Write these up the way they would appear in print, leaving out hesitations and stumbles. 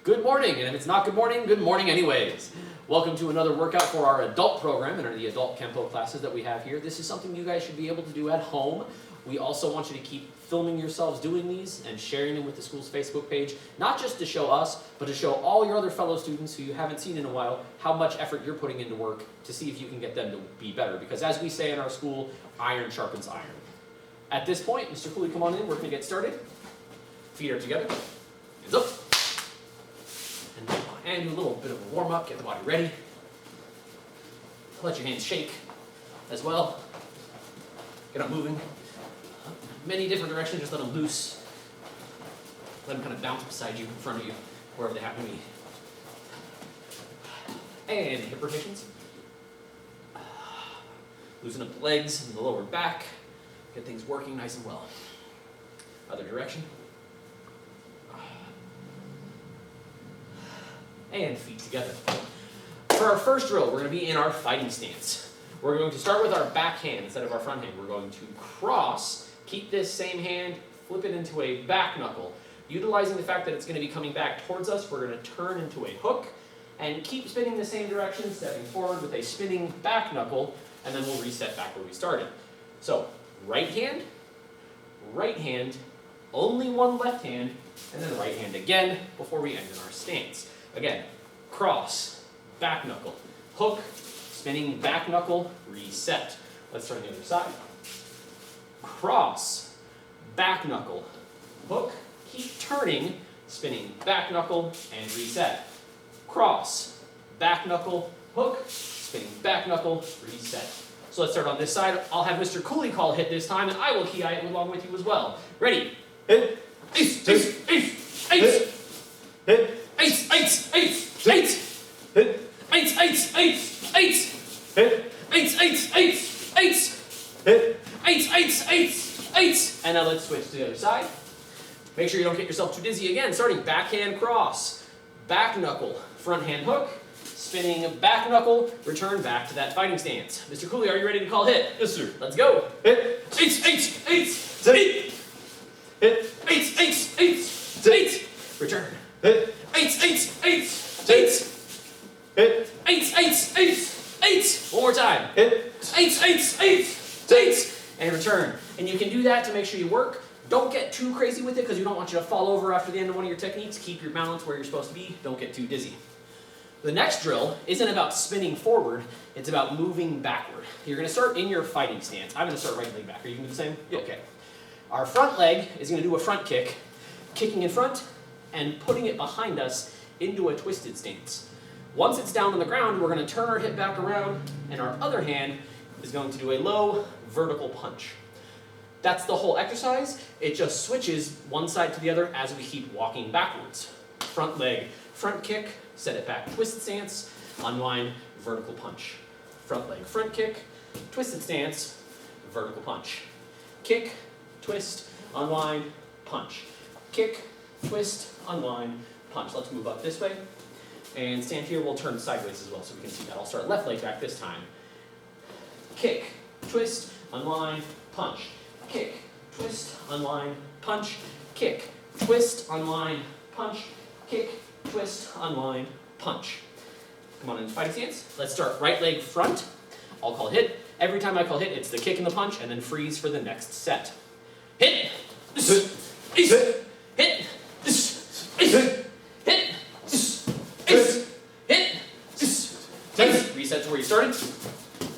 Good morning, and if it's not good morning anyways. Welcome to another workout for our adult program and the Adult Kenpo classes that we have here. This is something you guys should be able to do at home. We also want you to keep filming yourselves doing these and sharing them with the school's Facebook page, not just to show us, but to show all your other fellow students who you haven't seen in a while how much effort you're putting into work to see if you can get them to be better. Because as we say in our school, iron sharpens iron. At this point, Mr. Cooley, come on in, we're going to get started. Feet are together, hands up. And do a little bit of a warm-up, get the body ready. Let your hands shake as well. Get up moving. Many different directions, just let them loose. Let them kind of bounce beside you, in front of you, wherever they happen to be. And hip rotations. Loosen up the legs and the lower back. Get things working nice and well. Other direction. And feet together. For our first drill, we're going to be in our fighting stance. We're going to start with our back hand instead of our front hand. We're going to cross, keep this same hand, flip it into a back knuckle. Utilizing the fact that it's going to be coming back towards us, we're going to turn into a hook and keep spinning the same direction, stepping forward with a spinning back knuckle, and then we'll reset back where we started. So, right hand, only one left hand, and then right hand again before we end in our stance. Again, cross, back knuckle, hook, spinning back knuckle, reset. Let's turn the other side. Cross, back knuckle, hook, keep turning, spinning back knuckle, and reset. Cross, back knuckle, hook, spinning back knuckle, reset. So let's start on this side. I'll have Mr. Cooley call hit this time, and I will key it along with you as well. Ready? Hit. Ace, ace, ace, ace. Hit. Ace, ace, ace, ace. Hit. Ace, ace, ace, ace. Hit. Ace, ace, ace, ace. Hit. Ace, ace, ace, ace. And now let's switch to the other side. Make sure you don't get yourself too dizzy again. Starting backhand cross, back knuckle, front hand hook, spinning back knuckle, return back to that fighting stance. Mr. Cooley, are you ready to call hit? Yes, sir. Let's go. Hit. Ace, ace, ace, ace. Hit. Ace, ace, ace, ace. Return. Hit. Ace, ace, ace, ace. Hit. Ace, ace, ace, ace. One more time. Hit. Ace, ace, ace, ace. And return. And you can do that to make sure you work. Don't get too crazy with it because we don't want you to fall over after the end of one of your techniques. Keep your balance where you're supposed to be. Don't get too dizzy. The next drill isn't about spinning forward. It's about moving backward. You're going to start in your fighting stance. I'm going to start right leg back. Are you going to do the same? Yeah. Okay. Our front leg is going to do a front kick, kicking in front and putting it behind us into a twisted stance. Once it's down on the ground, we're going to turn our hip back around, and our other hand is going to do a low vertical punch. That's the whole exercise. It just switches one side to the other as we keep walking backwards. Front leg, front kick, set it back, twisted stance, unwind, vertical punch. Front leg, front kick, twisted stance, vertical punch. Kick, twist, unwind, punch. Kick, twist, unwind, punch. Let's move up this way. And stand here, we'll turn sideways as well so we can see that. I'll start left leg back this time. Kick, twist, unwind, punch. Kick, twist, unwind, punch. Kick, twist, unwind, punch. Kick, twist, unwind, punch. Come on into fighting stance. Let's start right leg front. I'll call hit. Every time I call hit, it's the kick and the punch, and then freeze for the next set. Hit! Hit! Hit! Reset to where you started.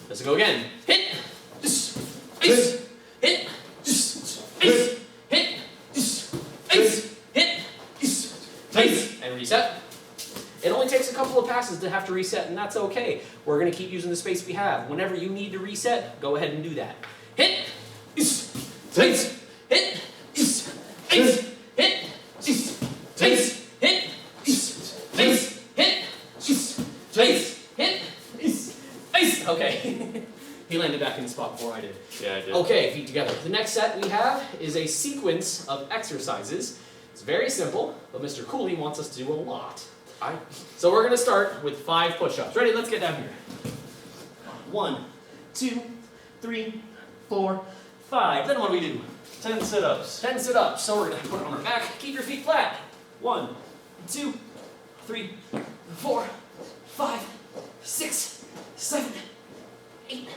Let's go again. Hit! Ace! Hit! Ace! Hit! Ace! Hit! Ace! And reset. It only takes a couple of passes to have to reset, and that's okay. We're going to keep using the space we have. Whenever you need to reset, go ahead and do that. Hit! Ace! Hit! Ace! Ace! Hit! Ace! Ace! Hit! Ace! Ace! Hit! Ace! Ace! Hit! Ace! Okay. He landed back in the spot before I did. Yeah, I did. Okay, feet together. The next set we have is a sequence of exercises. It's very simple, but Mr. Cooley wants us to do a lot. So we're going to start with 5 push-ups. Ready? Let's get down here. 1, 2, 3, 4, 5. Then what do we do? 10 sit-ups. 10 sit-ups. So we're going to put it on our back. Keep your feet flat. 1, 2, 3, 4, 5, 6, 7, 8,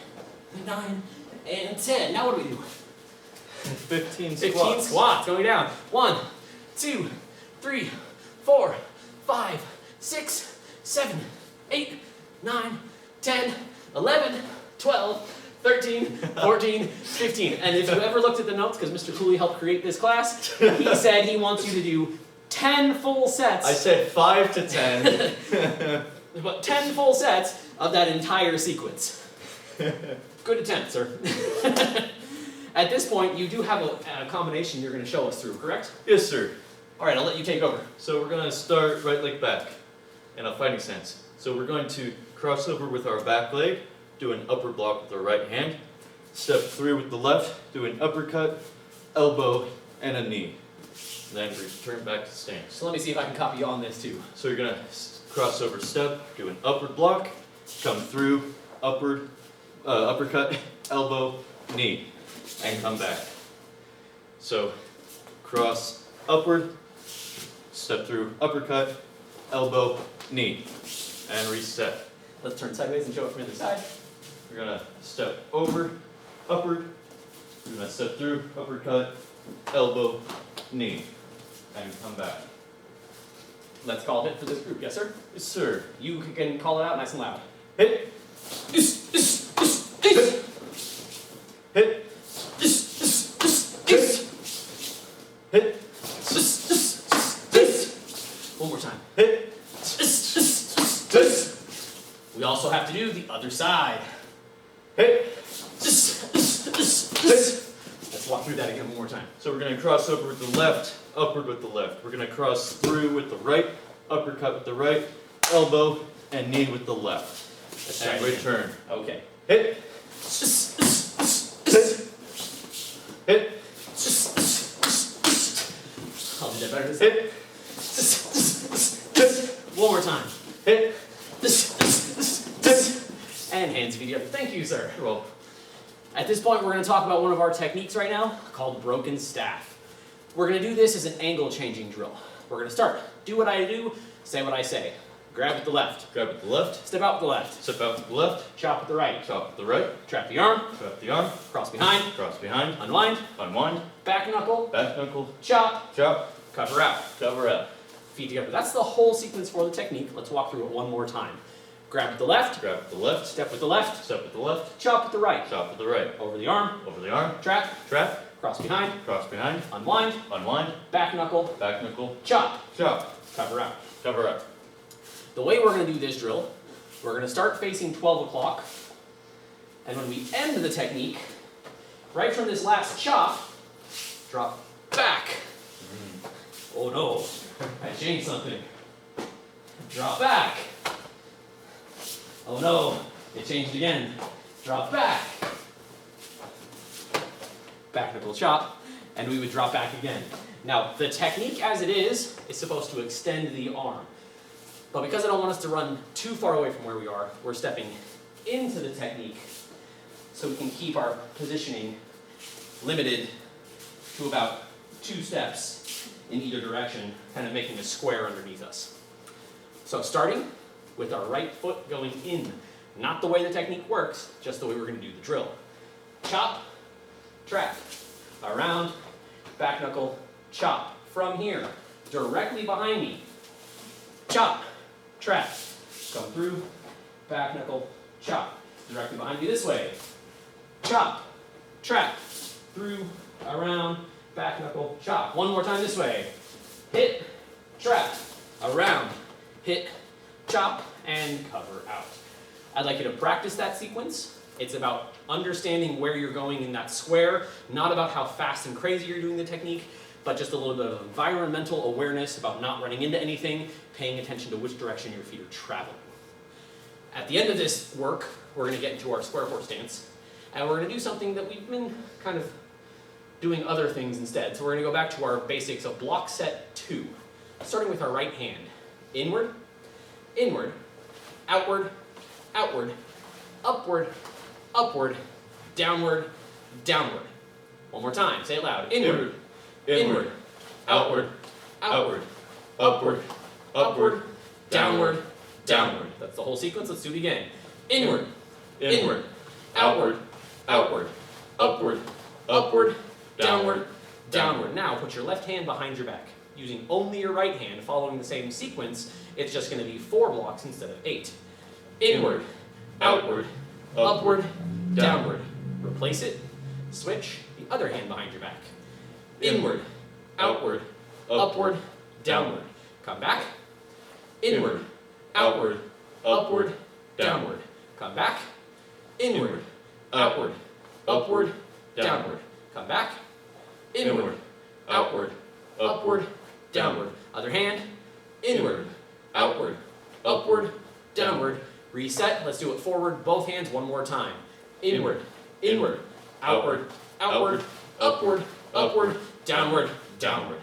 9, and 10. Now what do we do? 15 squats. 15 squats, going down. 1, 2, 3, 4, 5, 6, 7, 8, 9, 10, 11, 12, 13, 14, 15. And if you ever looked at the notes, because Mr. Cooley helped create this class, he said he wants you to do 10 full sets. I said 5 to 10. But 10 full sets of that entire sequence. Good attempt, sir. At this point, you do have a combination you're going to show us through, correct? Yes, sir. All right, I'll let you take over. So we're going to start right leg back in a fighting stance. So we're going to cross over with our back leg, do an upper block with our right hand, step through with the left, do an uppercut, elbow, and a knee. Then return back to stance. So let me see if I can copy you on this too. So you're going to cross over step, do an upward block, come through, upward, uppercut, elbow, knee, and come back. So cross upward, step through, uppercut, elbow, knee, and reset. Let's turn sideways and show it from the other side. We're going to step over, upward, we're going to step through, uppercut, elbow, knee, and come back. Let's call it for this group. Yes, sir? Yes, sir. You can call it out nice and loud. Hit, hit, hit, One more time. hit. We also have to do the other side. Hit. Let's walk through that again one more time. So we're going to cross over with the left, upward with the left. We're going to cross through with the right, uppercut with the right, elbow, and knee with the left. Let's try And it again. return. Okay. Hit. Hit. Hit. I'll do that better this Hit. One more time. Hit. And hands feet together. Thank you, sir. You're welcome. At this point, we're going to talk about one of our techniques right now called broken staff. We're going to do this as an angle changing drill. We're going to start. Do what I do, say what I say. Grab with the left. Grab with the left. Step out with the left. Step out with the left. Chop with the right. Chop with the right. Trap the arm. Trap the arm. Cross behind. Cross behind. Unwind. Unwind. Back knuckle. Back knuckle. Chop. Chop. Cover out. Cover out. Feet together. That's the whole sequence for the technique. Let's walk through it one more time. Grab with the left. Grab with the left. Step with the left. Step with the left. Chop with the right. Chop with the right. Over the arm. Over the arm. Trap. Trap. Cross behind. Cross behind. Unwind. Unwind. Back knuckle. Back knuckle. Chop. Chop. Cover out. Cover out. The way we're going to do this drill, we're going to start facing 12 o'clock. And when we end the technique, right from this last chop, drop back. Oh no, I changed something. Drop back. Oh no, it changed again. Drop back. Back knuckle chop, and we would drop back again. Now, the technique as it is supposed to extend the arm. But because I don't want us to run too far away from where we are, we're stepping into the technique so we can keep our positioning limited to about 2 steps in either direction, kind of making a square underneath us. So starting with our right foot going in, not the way the technique works, just the way we're going to do the drill. Chop, trap, around, back knuckle, chop. From here, directly behind me, chop, trap, come through, back knuckle, chop. Directly behind me this way, chop, trap, through, around, back knuckle, chop. One more time this way, hit, trap, around, hit, chop, and cover out. I'd like you to practice that sequence. It's about understanding where you're going in that square, not about how fast and crazy you're doing the technique, but just a little bit of environmental awareness about not running into anything, paying attention to which direction your feet are traveling. At the end of this work, we're going to get into our square fort stance, and we're going to do something that we've been kind of doing other things instead. So we're going to go back to our basics of block set 2, starting with our right hand. Inward, inward, outward, outward, upward, upward, downward, downward. One more time, say it loud. Inward, inward, outward, outward, upward, upward, downward, downward. That's the whole sequence. Let's do it again. Inward, inward, outward, outward, upward, upward, downward, downward. Now put your left hand behind your back. Using only your right hand, following the same sequence, it's just going to be 4 blocks instead of 8. Inward, outward, upward, downward. Replace it. Switch. The other hand behind your back. Inward, outward, upward, downward. Come back. Inward, outward, upward, downward. Come back. Inward, outward, upward, downward. Come back. Inward, outward, upward, downward. Other hand. Inward, outward, upward, downward. Reset. Let's do it forward. Both hands one more time. Inward, inward, outward, outward, upward, upward, downward, downward.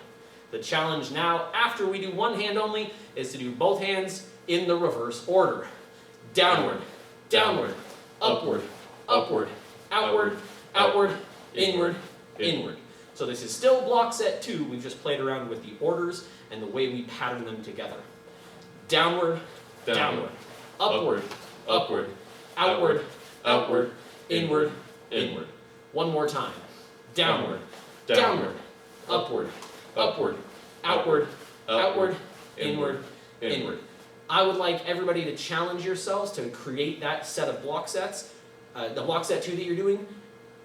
The challenge now, after we do one hand only, is to do both hands in the reverse order. Downward, downward, upward, upward, outward, outward, inward, inward. So this is still block set 2. We've just played around with the orders and the way we pattern them together. Downward, downward, upward, upward, outward, outward, inward, inward. One more time. Downward, downward, upward, upward, outward, outward, inward, inward. I would like everybody to challenge yourselves to create that set of block sets. The block set 2 that you're doing,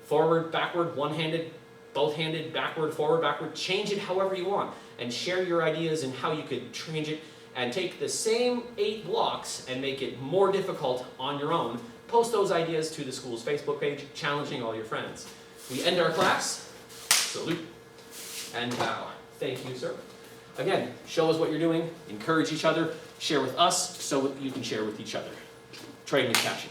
forward, backward, one-handed, both-handed, backward, forward, backward. Change it however you want and share your ideas and how you could change it and take the same 8 blocks and make it more difficult on your own. Post those ideas to the school's Facebook page, challenging all your friends. We end our class. Salute and bow. Thank you, sir. Again, show us what you're doing, encourage each other, share with us so you can share with each other. Trading is passion.